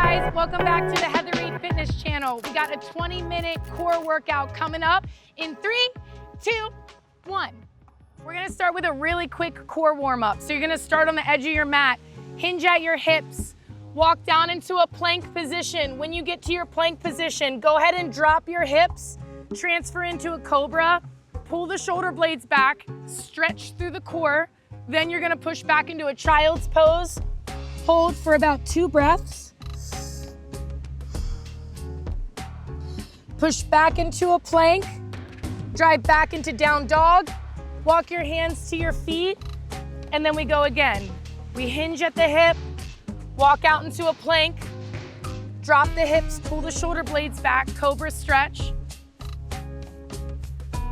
guys, welcome back to the Heather Reed Fitness Channel. We got a 20-minute core workout coming up in 3, 2, 1. We're gonna start with a really quick core warm-up. So you're gonna start on the edge of your mat, hinge at your hips, walk down into a plank position. When you get to your plank position, go ahead and drop your hips, transfer into a cobra, pull the shoulder blades back, stretch through the core. Then you're gonna push back into a child's pose. Hold for about 2 breaths. Push back into a plank. Drive back into down dog. Walk your hands to your feet. And then we go again. We hinge at the hip, walk out into a plank, drop the hips, pull the shoulder blades back, cobra stretch.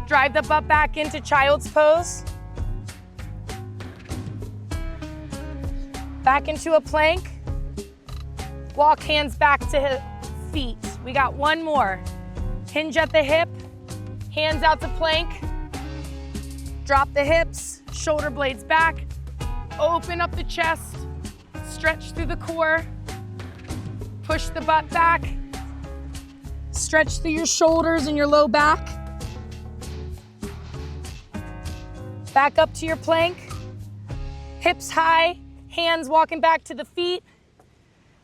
Drive the butt back into child's pose. Back into a plank. Walk hands back to feet. We got one more. Hinge at the hip, hands out to plank. Drop the hips, shoulder blades back. Open up the chest, stretch through the core. Push the butt back. Stretch through your shoulders and your low back. Back up to your plank. Hips high. Hands walking back to the feet.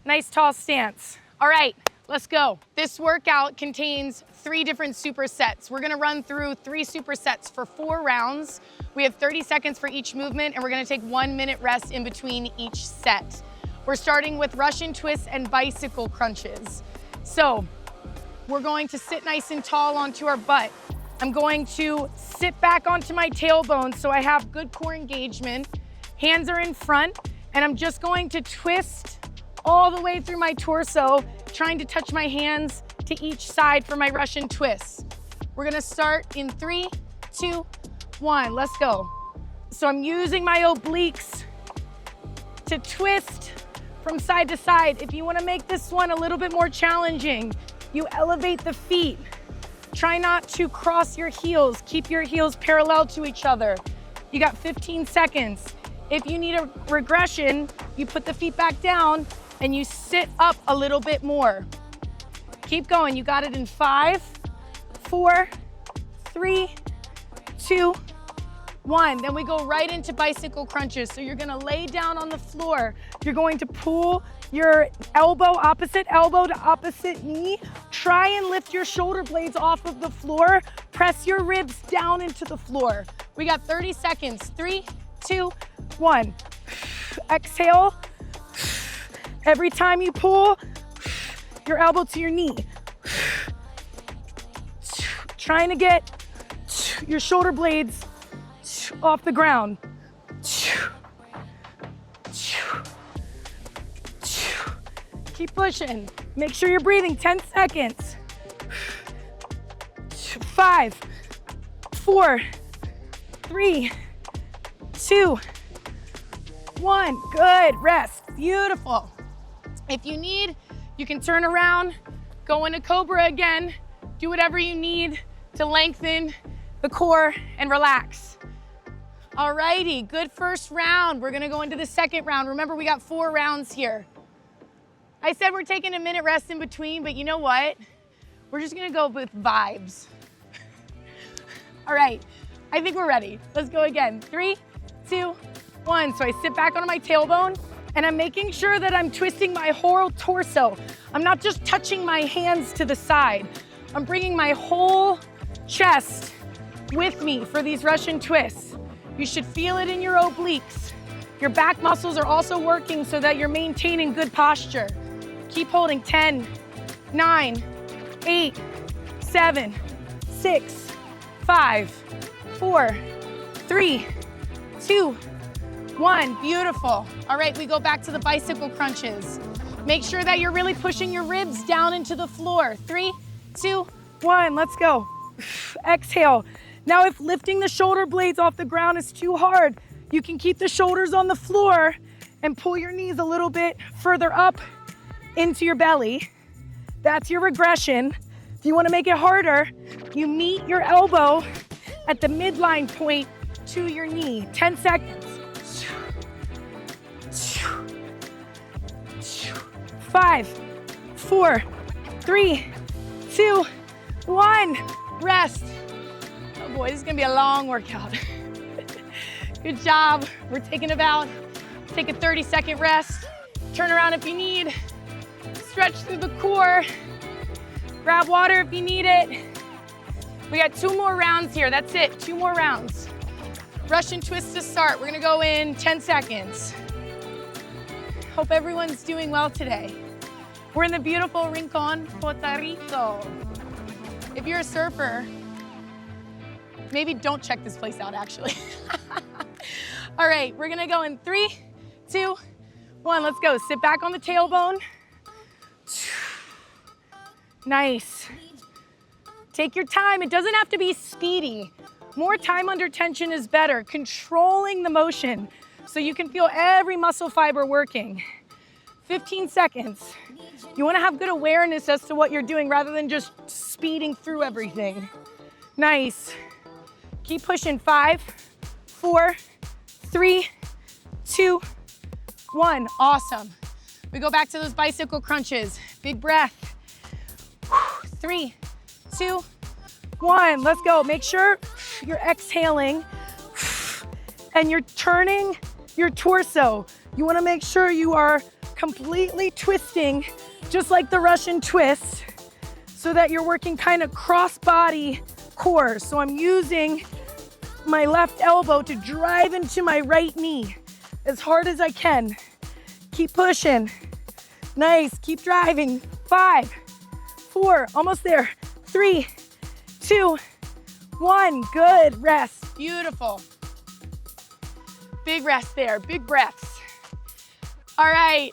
Nice tall stance. All right, let's go. This workout contains 3 different supersets. We're gonna run through 3 supersets for 4 rounds. We have 30 seconds for each movement, and we're gonna take 1 minute rest in between each set. We're starting with Russian twists and bicycle crunches. So we're going to sit nice and tall onto our butt. I'm going to sit back onto my tailbone so I have good core engagement. Hands are in front. And I'm just going to twist all the way through my torso, trying to touch my hands to each side for my Russian twists. We're gonna start in 3, 2, 1, let's go. So I'm using my obliques to twist from side to side. If you wanna make this one a little bit more challenging, you elevate the feet. Try not to cross your heels. Keep your heels parallel to each other. You got 15 seconds. If you need a regression, you put the feet back down and you sit up a little bit more. Keep going, you got it in 5, 4, 3, 2, 1. Then we go right into bicycle crunches. So you're gonna lay down on the floor. You're going to pull your opposite elbow to opposite knee. Try and lift your shoulder blades off of the floor. Press your ribs down into the floor. We got 30 seconds, 3, 2, 1. Exhale. Every time you pull your elbow to your knee. Trying to get your shoulder blades off the ground. Keep pushing. Make sure you're breathing. 10 seconds. 5, 4, 3, 2, 1. Good. Rest. Beautiful. If you need, you can turn around, go into cobra again. Do whatever you need to lengthen the core and relax. Alrighty, good first round. We're gonna go into the second round. Remember, we got 4 rounds here. I said we're taking a minute rest in between, but you know what? We're just gonna go with vibes. All right, I think we're ready. Let's go again. 3, 2, 1. So I sit back on my tailbone and I'm making sure that I'm twisting my whole torso. I'm not just touching my hands to the side. I'm bringing my whole chest with me for these Russian twists. You should feel it in your obliques. Your back muscles are also working so that you're maintaining good posture. Keep holding. 10, 9, 8, 7, 6, 5, 4, 3, 2, 1. Beautiful. All right, we go back to the bicycle crunches. Make sure that you're really pushing your ribs down into the floor. 3, 2, 1, let's go. Exhale. Now if lifting the shoulder blades off the ground is too hard, you can keep the shoulders on the floor and pull your knees a little bit further up into your belly. That's your regression. If you want to make it harder, you meet your elbow at the midline point to your knee. 10 seconds. 5, 4, 3, 2, 1. Rest. Oh boy, this is gonna be a long workout. Good job. We're taking about, take a 30-second rest. Turn around if you need. Stretch through the core. Grab water if you need it. We got 2 more rounds here. That's it, 2 more rounds. Russian twist to start. We're gonna go in 10 seconds. Hope everyone's doing well today. We're in the beautiful Rincon, Puerto Rico. If you're a surfer, maybe don't check this place out actually. All right, we're gonna go in 3, 2, 1, let's go. Sit back on the tailbone. Nice. Take your time, it doesn't have to be speedy. More time under tension is better. Controlling the motion so you can feel every muscle fiber working. 15 seconds. You wanna have good awareness as to what you're doing rather than just speeding through everything. Nice. Keep pushing, 5, 4, 3, 2, 1. Awesome. We go back to those bicycle crunches. Big breath. 3, 2, 1. Let's go. Make sure you're exhaling and you're turning your torso. You want to make sure you are completely twisting, just like the Russian twist, so that you're working kind of cross-body core. So I'm using my left elbow to drive into my right knee as hard as I can. Keep pushing. Nice. Keep driving. 5, 4, almost there. 3, 2, 1. Good. Rest. Beautiful. Big rest there. Big breaths. All right.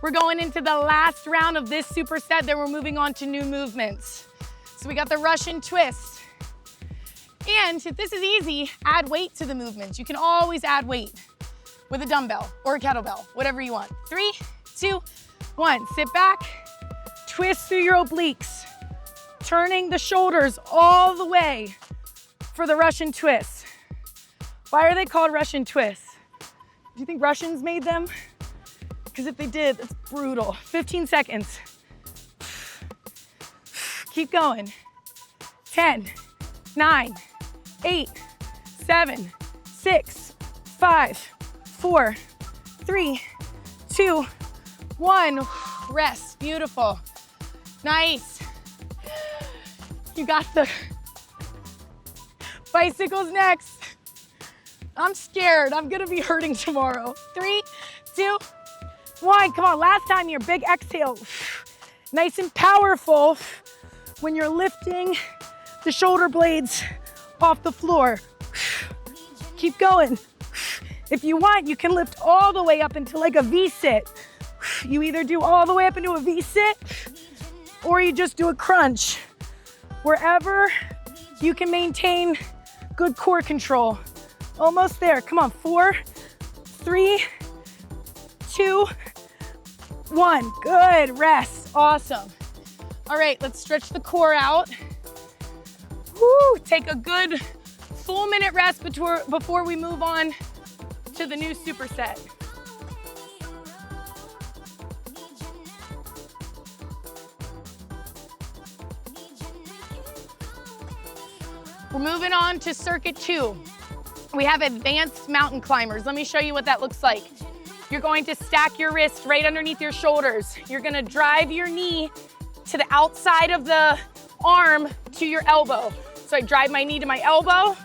We're going into the last round of this superset, then we're moving on to new movements. So we got the Russian twist. And if this is easy, add weight to the movements. You can always add weight with a dumbbell or a kettlebell, whatever you want. 3, 2, 1. Sit back, twist through your obliques, turning the shoulders all the way for the Russian twist. Why are they called Russian twists? Do you think Russians made them? Because if they did, it's brutal. 15 seconds. Keep going. 10, 9, 8, 7, 6, 5, 4, 3, 2, 1. Rest. Beautiful. Nice. You got the bicycles next. I'm scared. I'm gonna be hurting tomorrow. 3, 2, 1. Come on, last time here. Big exhale. Nice and powerful when you're lifting the shoulder blades off the floor. Keep going. If you want, you can lift all the way up into like a V-sit. You either do all the way up into a V-sit or you just do a crunch. Wherever you can maintain good core control. Almost there. Come on, 4, 3, 2, 1. Good. Rest. Awesome. All right, let's stretch the core out. Woo, take a good full minute rest before we move on to the new superset. We're moving on to circuit 2. We have advanced mountain climbers. Let me show you what that looks like. You're going to stack your wrist right underneath your shoulders. You're gonna drive your knee to the outside of the arm to your elbow. So I drive my knee to my elbow,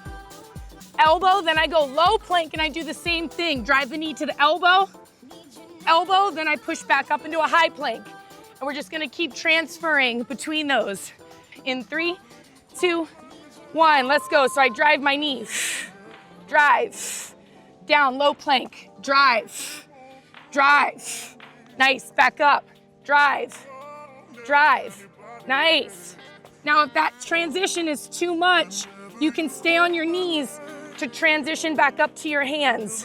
then I go low plank and I do the same thing. Drive the knee to the elbow, then I push back up into a high plank. And we're just gonna keep transferring between those. In 3, 2, 1, let's go. So I drive my knee, drive, down, low plank, drive, drive, nice, back up, drive, drive, nice. Now if that transition is too much, you can stay on your knees to transition back up to your hands.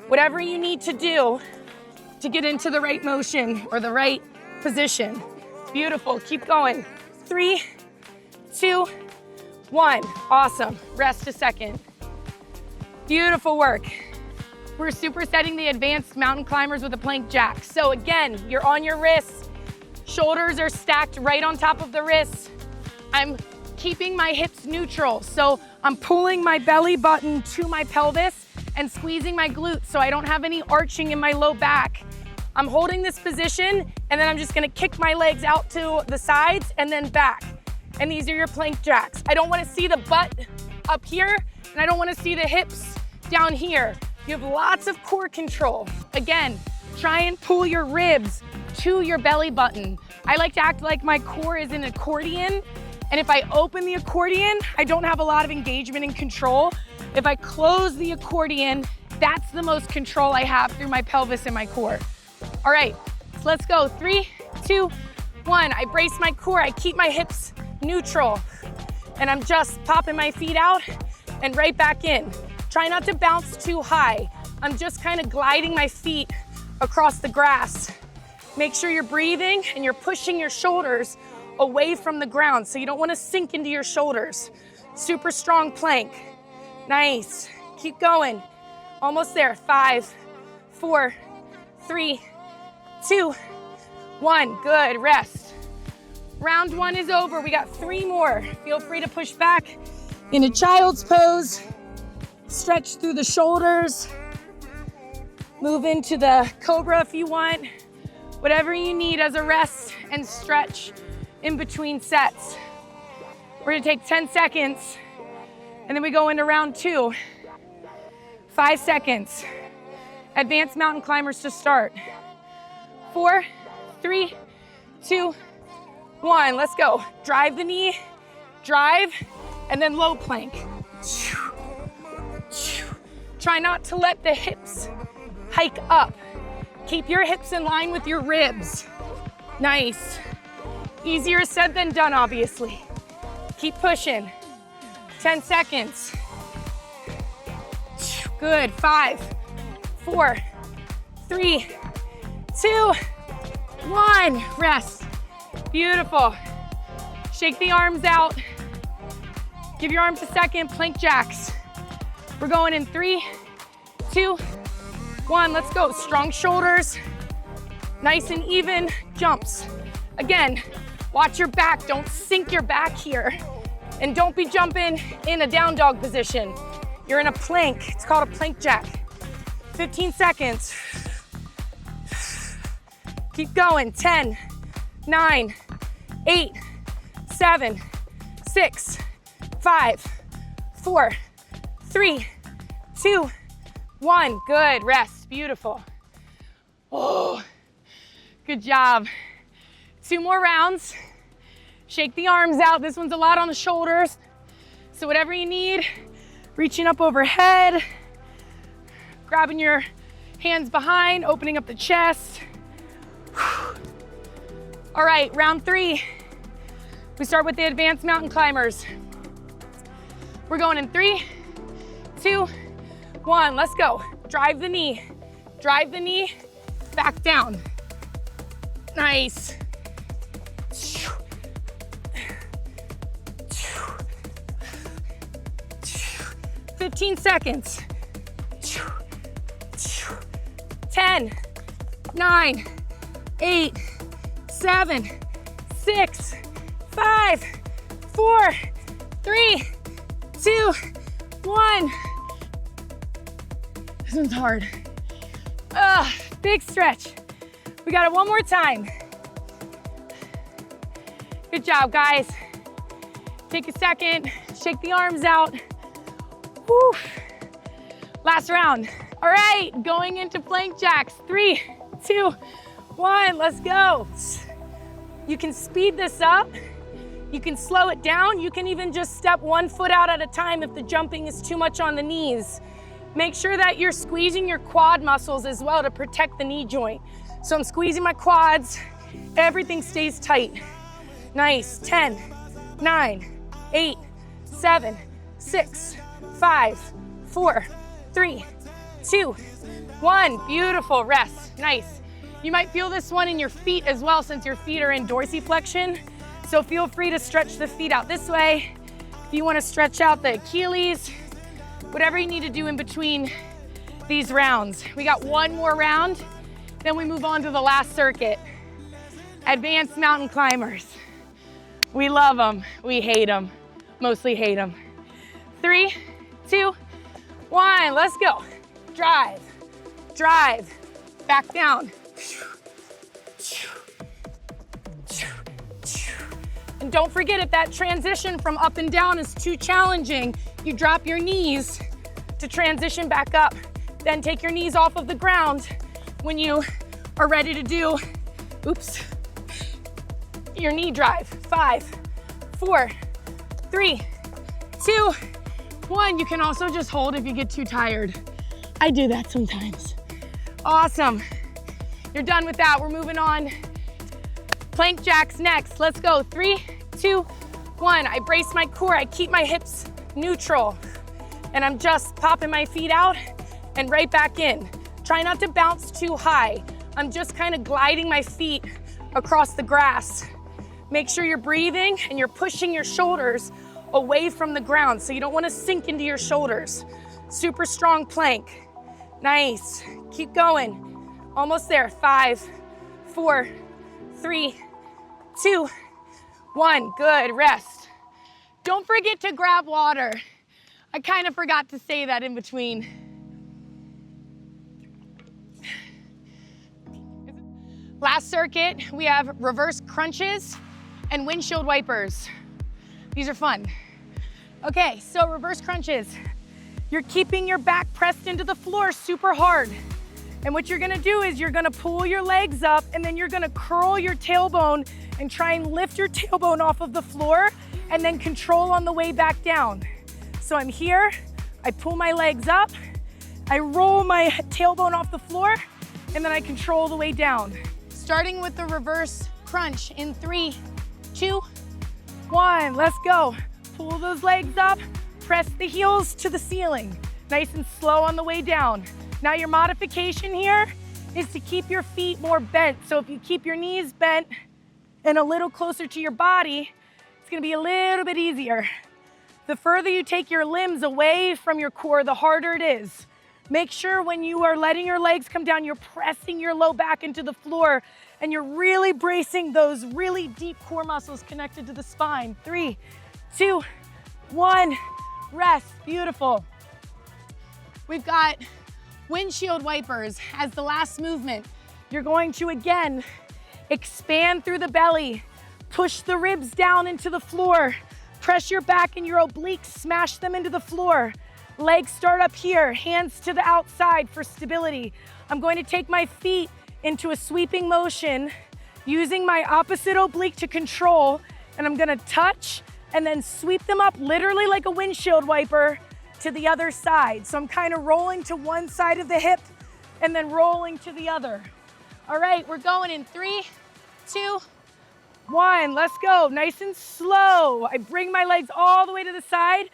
Whatever you need to do to get into the right motion or the right position. Beautiful, keep going. 3, 2, 1, awesome. Rest a second. Beautiful work. We're supersetting the advanced mountain climbers with a plank jack. So again, you're on your wrists, Shoulders are stacked right on top of the wrists. I'm keeping my hips neutral. So I'm pulling my belly button to my pelvis and squeezing my glutes so I don't have any arching in my low back. I'm holding this position and then I'm just gonna kick my legs out to the sides and then back. And these are your plank jacks. I don't wanna see the butt up here and I don't wanna see the hips down here. You have lots of core control. Again, try and pull your ribs to your belly button. I like to act like my core is an accordion, and if I open the accordion, I don't have a lot of engagement and control. If I close the accordion, that's the most control I have through my pelvis and my core. All right, so let's go. 3, 2, 1. I brace my core, I keep my hips neutral, and I'm just popping my feet out and right back in. Try not to bounce too high. I'm just kind of gliding my feet across the grass. Make sure you're breathing and you're pushing your shoulders away from the ground, so you don't want to sink into your shoulders. Super strong plank. Nice. Keep going. Almost there. 5, 4, 3, 2, 1. Good. Rest. Round 1 is over. We got 3 more. Feel free to push back into child's pose. Stretch through the shoulders. Move into the cobra if you want. Whatever you need as a rest and stretch in between sets. We're gonna take 10 seconds and then we go into round 2. 5 seconds. Advanced mountain climbers to start. 4, 3, 2, 1. Let's go. Drive the knee, drive, and then low plank. Try not to let the hips hike up. Keep your hips in line with your ribs. Nice. Easier said than done, obviously. Keep pushing. 10 seconds. Good. 5, 4, 3, 2, 1. Rest. Beautiful. Shake the arms out. Give your arms a second. Plank jacks. We're going in 3, 2, 1. Let's go. Strong shoulders. Nice and even jumps. Again, watch your back. Don't sink your back here. And don't be jumping in a down dog position. You're in a plank. It's called a plank jack. 15 seconds. Keep going. 10, 9, 8, 7, 6, 5, 4, 3, 2, 1. Good. Rest. Beautiful. Oh, good job. 2 more rounds. Shake the arms out. This one's a lot on the shoulders. So whatever you need, reaching up overhead, grabbing your hands behind, opening up the chest. All right, round 3. We start with the advanced mountain climbers. We're going in 3, 2, 1. Let's go. Drive the knee. Drive the knee back down. Nice. 15 seconds. 10, 9, 8, 7, 6, 5, 4, 3, 2, 1. This one's hard. Big stretch. We got it one more time. Good job, guys. Take a second, shake the arms out. Whew. Last round. All right, going into plank jacks. 3, 2, 1, let's go. You can speed this up. You can slow it down. You can even just step 1 foot out at a time if the jumping is too much on the knees. Make sure that you're squeezing your quad muscles as well to protect the knee joint. So I'm squeezing my quads. Everything stays tight. Nice. 10, 9, 8, 7, 6, 5, 4, 3, 2, 1. Beautiful. Rest. Nice. You might feel this one in your feet as well since your feet are in dorsiflexion. So feel free to stretch the feet out this way. If you want to stretch out the Achilles, whatever you need to do in between these rounds. We got 1 more round, then we move on to the last circuit. Advanced mountain climbers. We love them, we hate them, mostly hate them. 3, 2, 1, let's go. Drive, drive, back down. And don't forget, if that transition from up and down is too challenging, you drop your knees to transition back up. Then take your knees off of the ground when you are ready to do, oops, your knee drive. 5, 4, 3, 2, 1. You can also just hold if you get too tired. I do that sometimes. Awesome. You're done with that. We're moving on. Plank jacks next. Let's go. 3, 2, 1. I brace my core. I keep my hips neutral. And I'm just popping my feet out and right back in. Try not to bounce too high. I'm just kind of gliding my feet across the grass. Make sure you're breathing and you're pushing your shoulders away from the ground, so you don't want to sink into your shoulders. Super strong plank. Nice. Keep going. Almost there. 5, 4, 3, 2, 1. Good. Rest. Don't forget to grab water. I kind of forgot to say that in between. Last circuit, we have reverse crunches and windshield wipers. These are fun. Okay, so reverse crunches. You're keeping your back pressed into the floor super hard. And what you're gonna do is you're gonna pull your legs up and then you're gonna curl your tailbone and try and lift your tailbone off of the floor and then control on the way back down. So I'm here, I pull my legs up, I roll my tailbone off the floor, and then I control the way down. Starting with the reverse crunch in 3, 2, 1, let's go. Pull those legs up, press the heels to the ceiling. Nice and slow on the way down. Now your modification here is to keep your feet more bent. So if you keep your knees bent and a little closer to your body, it's gonna be a little bit easier. The further you take your limbs away from your core, the harder it is. Make sure when you are letting your legs come down, you're pressing your low back into the floor and you're really bracing those really deep core muscles connected to the spine. 3, 2, 1, rest. Beautiful. We've got windshield wipers as the last movement. You're going to, again, expand through the belly, push the ribs down into the floor, press your back and your obliques, smash them into the floor. Legs start up here, hands to the outside for stability. I'm going to take my feet into a sweeping motion using my opposite oblique to control, and I'm gonna touch and then sweep them up literally like a windshield wiper to the other side. So I'm kind of rolling to one side of the hip and then rolling to the other. All right, we're going in 3, 2, 1, let's go. Nice and slow. I bring my legs all the way to the side.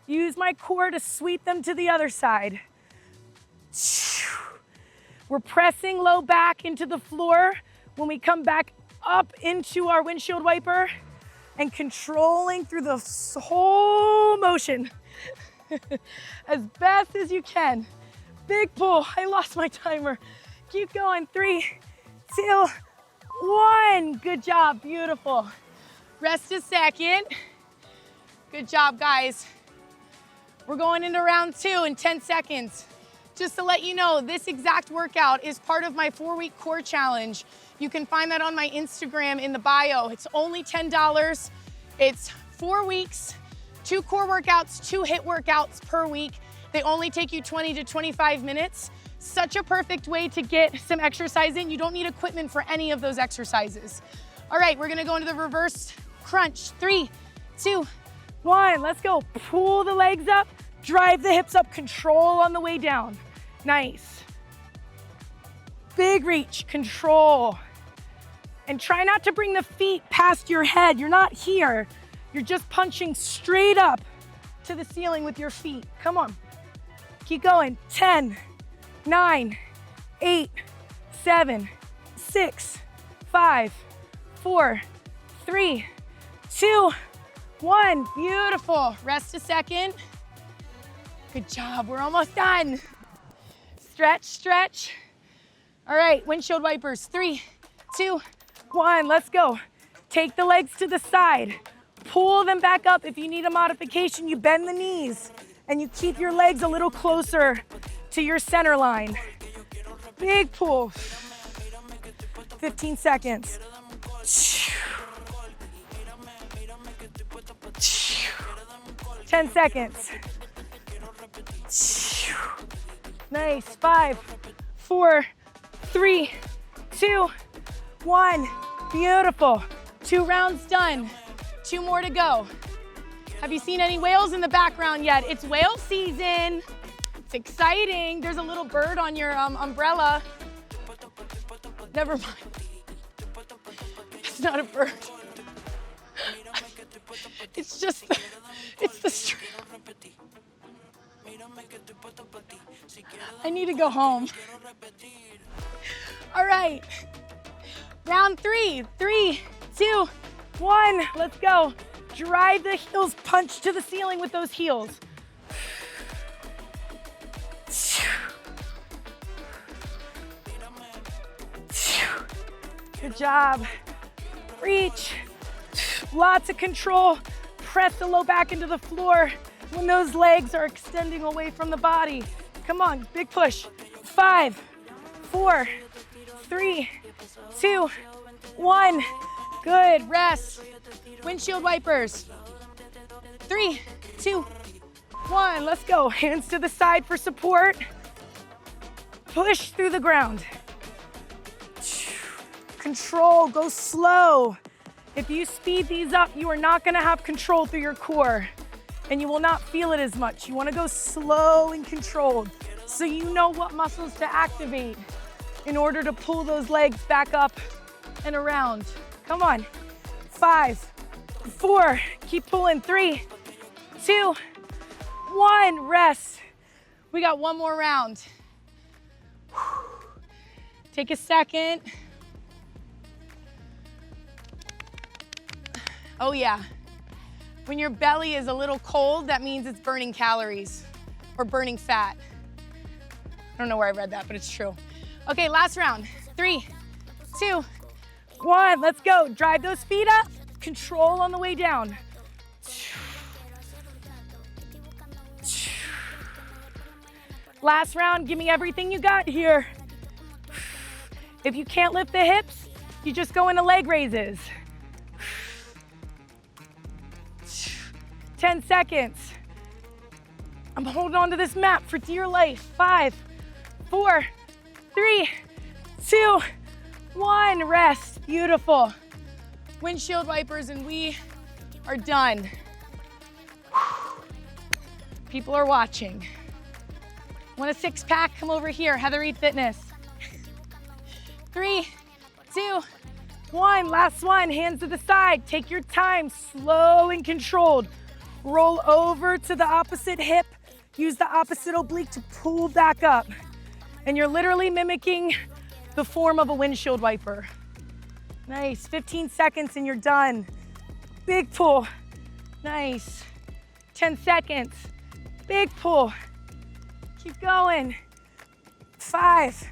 Use my core to sweep them to the other side. We're pressing low back into the floor when we come back up into our windshield wiper and controlling through the whole motion as best as you can. Big pull. I lost my timer. Keep going. 3, 2, 1. Good job. Beautiful. Rest a second. Good job, guys. We're going into round 2 in 10 seconds. Just to let you know, this exact workout is part of my 4-week core challenge. You can find that on my Instagram in the bio. It's only $10. It's 4 weeks, 2 core workouts, 2 HIIT workouts per week. They only take you 20 to 25 minutes. Such a perfect way to get some exercise in. You don't need equipment for any of those exercises. All right, we're gonna go into the reverse crunch. 3, 2, 1, let's go. Pull the legs up, drive the hips up, control on the way down. Nice. Big reach, control. And try not to bring the feet past your head. You're not here. You're just punching straight up to the ceiling with your feet. Come on. Keep going. 10, 9, 8, 7, 6, 5, 4, 3, 2, 1. Beautiful. Rest a second. Good job. We're almost done. Stretch, stretch. All right, windshield wipers. 3, 2, 1, let's go. Take the legs to the side. Pull them back up. If you need a modification, you bend the knees and you keep your legs a little closer to your center line. Big pull. 15 seconds. 10 seconds. Nice. 5, 4, 3, 2, 1. Beautiful. 2 rounds done. 2 more to go. Have you seen any whales in the background yet? It's whale season. It's exciting. There's a little bird on your umbrella. Never mind. It's not a bird. It's just it's the string. I need to go home. All right. Round 3. 3, 2, 1. Let's go. Drive the heels, punch to the ceiling with those heels. Good job. Reach. Lots of control. Press the low back into the floor when those legs are extending away from the body. Come on, big push. 5, 4, 3, 2, 1. Good, rest. Windshield wipers. 3, 2, 1. Let's go. Hands to the side for support. Push through the ground. Control, go slow. If you speed these up, you are not gonna have control through your core and you will not feel it as much. You wanna go slow and controlled so you know what muscles to activate in order to pull those legs back up and around. Come on. 5, 4, keep pulling. 3, 2, 1, rest. We got 1 more round. Take a second. Oh yeah. When your belly is a little cold, that means it's burning calories or burning fat. I don't know where I read that, but it's true. Okay, last round. 3, 2, 1, let's go. Drive those feet up. Control on the way down. Last round, give me everything you got here. If you can't lift the hips, you just go into leg raises. 10 seconds. I'm holding on to this mat for dear life. 5, 4, 3, 2, 1. Rest. Beautiful. Windshield wipers, and we are done. People are watching. Want a 6-pack? Come over here. Heather Eat Fitness. 3, 2, 1. Last one. Hands to the side. Take your time. Slow and controlled. Roll over to the opposite hip. Use the opposite oblique to pull back up. And you're literally mimicking the form of a windshield wiper. Nice. 15 seconds and you're done. Big pull. Nice. 10 seconds. Big pull. Keep going. 5,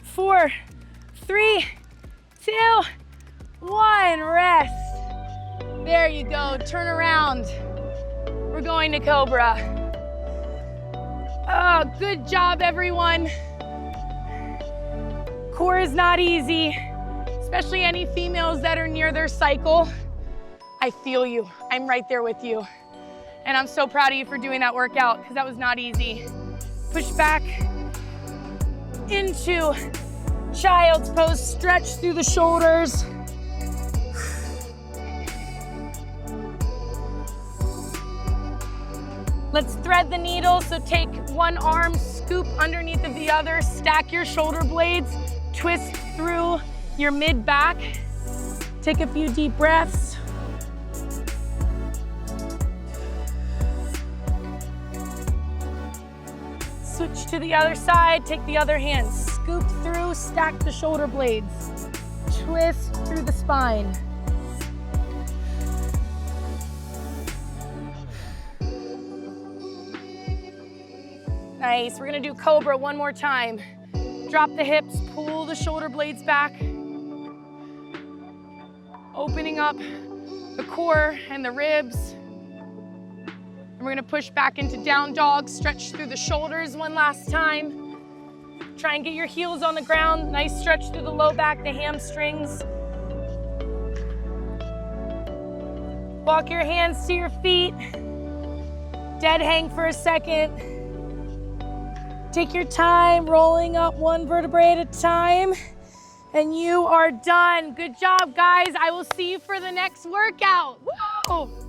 4, 3, 2, 1. Rest. There you go. Turn around. We're going to Cobra. Oh, good job, everyone. Core is not easy, especially any females that are near their cycle. I feel you. I'm right there with you. And I'm so proud of you for doing that workout because that was not easy. Push back into child's pose. Stretch through the shoulders. Let's thread the needle. So take one arm, scoop underneath of the other, stack your shoulder blades, twist through your mid-back. Take a few deep breaths. Switch to the other side, take the other hand, scoop through, stack the shoulder blades, twist through the spine. Nice, we're gonna do Cobra one more time. Drop the hips, pull the shoulder blades back. Opening up the core and the ribs. And we're gonna push back into down dog, stretch through the shoulders one last time. Try and get your heels on the ground. Nice stretch through the low back, the hamstrings. Walk your hands to your feet. Dead hang for a second. Take your time, rolling up one vertebrae at a time. And you are done. Good job, guys. I will see you for the next workout. Woo!